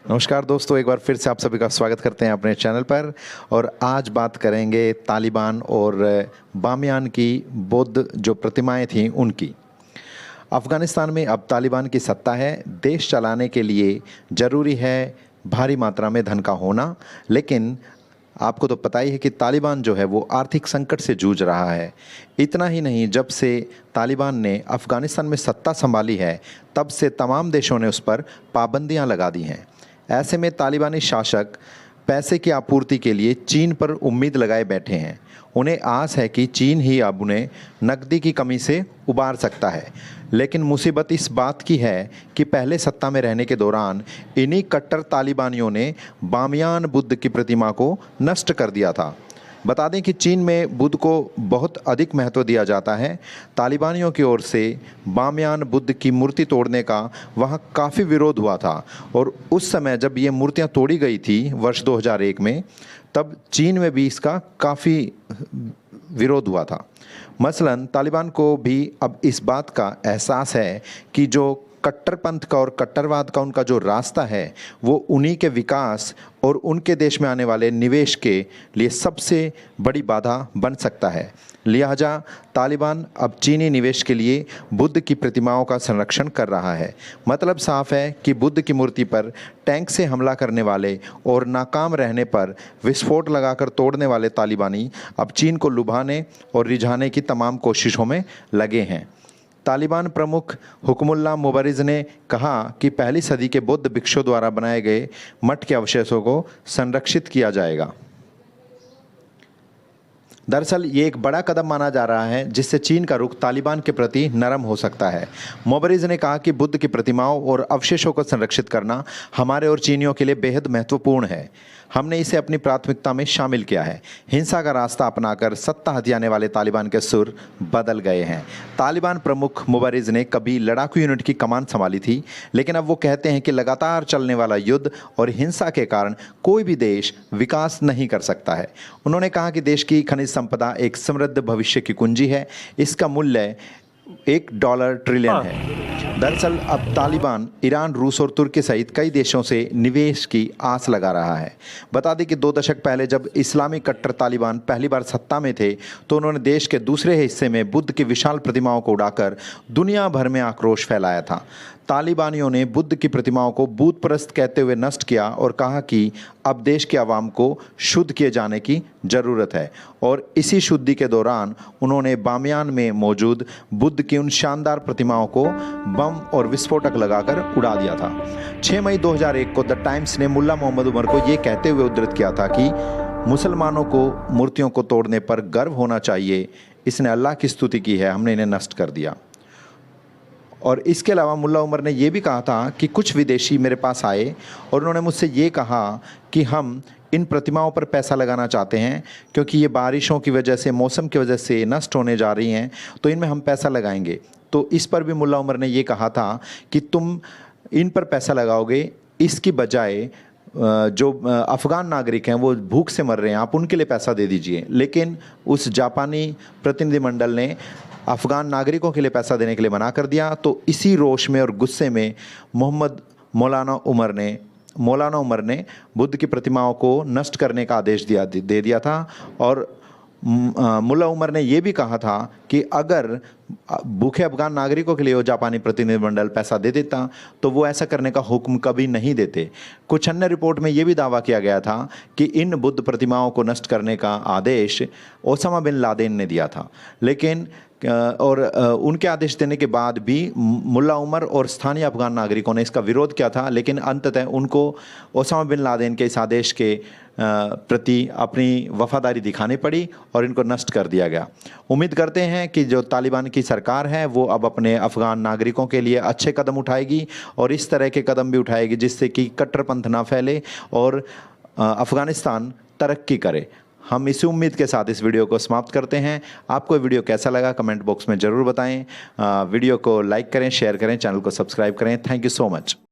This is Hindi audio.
नमस्कार दोस्तों, एक बार फिर से आप सभी का स्वागत करते हैं अपने चैनल पर। और आज बात करेंगे तालिबान और बामियान की बौद्ध जो प्रतिमाएं थीं उनकी। अफ़गानिस्तान में अब तालिबान की सत्ता है। देश चलाने के लिए ज़रूरी है भारी मात्रा में धन का होना, लेकिन आपको तो पता ही है कि तालिबान जो है वो आर्थिक संकट से जूझ रहा है। इतना ही नहीं, जब से तालिबान ने अफ़गानिस्तान में सत्ता संभाली है तब से तमाम देशों ने उस पर पाबंदियां लगा दी हैं। ऐसे में तालिबानी शासक पैसे की आपूर्ति के लिए चीन पर उम्मीद लगाए बैठे हैं। उन्हें आस है कि चीन ही अब उन्हें नकदी की कमी से उबार सकता है। लेकिन मुसीबत इस बात की है कि पहले सत्ता में रहने के दौरान इन्हीं कट्टर तालिबानियों ने बामियान बुद्ध की प्रतिमा को नष्ट कर दिया था। बता दें कि चीन में बुद्ध को बहुत अधिक महत्व दिया जाता है। तालिबानियों की ओर से बामियान बुद्ध की मूर्ति तोड़ने का वहाँ काफ़ी विरोध हुआ था, और उस समय जब ये मूर्तियाँ तोड़ी गई थी वर्ष 2001 में, तब चीन में भी इसका काफ़ी विरोध हुआ था। मसलन तालिबान को भी अब इस बात का एहसास है कि जो कट्टरपंथ का और कट्टरवाद का उनका जो रास्ता है वो उन्हीं के विकास और उनके देश में आने वाले निवेश के लिए सबसे बड़ी बाधा बन सकता है। लिहाजा तालिबान अब चीनी निवेश के लिए बुद्ध की प्रतिमाओं का संरक्षण कर रहा है। मतलब साफ है कि बुद्ध की मूर्ति पर टैंक से हमला करने वाले और नाकाम रहने पर विस्फोट लगाकर तोड़ने वाले तालिबानी अब चीन को लुभाने और रिझाने की तमाम कोशिशों में लगे हैं। तालिबान प्रमुख हुक्मुल्लाह मुबारिज़ ने कहा कि पहली सदी के बौद्ध भिक्षुओं द्वारा बनाए गए मठ के अवशेषों को संरक्षित किया जाएगा। दरअसल ये एक बड़ा कदम माना जा रहा है जिससे चीन का रुख तालिबान के प्रति नरम हो सकता है। मुबारिज़ ने कहा कि बुद्ध की प्रतिमाओं और अवशेषों को संरक्षित करना हमारे और चीनियों के लिए बेहद महत्वपूर्ण है। हमने इसे अपनी प्राथमिकता में शामिल किया है। हिंसा का रास्ता अपनाकर सत्ता हथियाने वाले तालिबान के सुर बदल गए हैं। तालिबान प्रमुख मुबारिज़ ने कभी लड़ाकू यूनिट की कमान संभाली थी, लेकिन अब वो कहते हैं कि लगातार चलने वाला युद्ध और हिंसा के कारण कोई भी देश विकास नहीं कर सकता है। उन्होंने कहा कि देश की खनिज संपदा एक समृद्ध भविष्य की कुंजी है। इसका मूल्य $1 ट्रिलियन है। दरअसल अब तालिबान ईरान, रूस और तुर्की सहित कई देशों से निवेश की आस लगा रहा है। बता दें कि 2 दशक पहले जब इस्लामी कट्टर तालिबान पहली बार सत्ता में थे तो उन्होंने देश के दूसरे हिस्से में बुद्ध की विशाल प्रतिमाओं को उड़ाकर दुनिया भर में आक्रोश फैलाया था। तालिबानियों ने बुद्ध की प्रतिमाओं को बूतपरस्त कहते हुए नष्ट किया और कहा कि अब देश के आवाम को शुद्ध किए जाने की ज़रूरत है। और इसी शुद्धि के दौरान उन्होंने बामियान में मौजूद बुद्ध की उन शानदार प्रतिमाओं को बम और विस्फोटक लगाकर उड़ा दिया था। 6 मई 2001 को द टाइम्स ने मुल्ला मोहम्मद उमर को ये कहते हुए उद्धृत किया था कि मुसलमानों को मूर्तियों को तोड़ने पर गर्व होना चाहिए। इसने अल्लाह की स्तुति की है, हमने इन्हें नष्ट कर दिया। और इसके अलावा मुल्ला उमर ने यह भी कहा था कि कुछ विदेशी मेरे पास आए और उन्होंने मुझसे ये कहा कि हम इन प्रतिमाओं पर पैसा लगाना चाहते हैं क्योंकि ये बारिशों की वजह से, मौसम की वजह से नष्ट होने जा रही हैं, तो इनमें हम पैसा लगाएंगे। तो इस पर भी मुल्ला उमर ने ये कहा था कि तुम इन पर पैसा लगाओगे, इसकी बजाय जो अफ़गान नागरिक हैं वो भूख से मर रहे हैं, आप उनके लिए पैसा दे दीजिए। लेकिन उस जापानी प्रतिनिधिमंडल ने अफ़गान नागरिकों के लिए पैसा देने के लिए मना कर दिया। तो इसी रोष में और गुस्से में मौलाना उमर ने बुद्ध की प्रतिमाओं को नष्ट करने का आदेश दे दिया था। और मुल्ला उमर ने यह भी कहा था कि अगर भूखे अफ़गान नागरिकों के लिए वो जापानी प्रतिनिधिमंडल पैसा दे देता तो वो ऐसा करने का हुक्म कभी नहीं देते। कुछ अन्य रिपोर्ट में ये भी दावा किया गया था कि इन बुद्ध प्रतिमाओं को नष्ट करने का आदेश ओसामा बिन लादेन ने दिया था। लेकिन उनके आदेश देने के बाद भी मुल्ला उमर और स्थानीय अफ़गान नागरिकों ने इसका विरोध किया था, लेकिन अंततः उनको ओसामा बिन लादेन के इस आदेश के प्रति अपनी वफादारी दिखानी पड़ी और इनको नष्ट कर दिया गया। उम्मीद करते हैं कि जो तालिबान की सरकार है वो अब अपने अफ़गान नागरिकों के लिए अच्छे कदम उठाएगी और इस तरह के कदम भी उठाएगी जिससे कि कट्टरपंथ ना फैले और अफ़गानिस्तान तरक्की करे। हम इसी उम्मीद के साथ इस वीडियो को समाप्त करते हैं। आपको वीडियो कैसा लगा कमेंट बॉक्स में ज़रूर बताएं। वीडियो को लाइक करें, शेयर करें, चैनल को सब्सक्राइब करें। Thank you so much.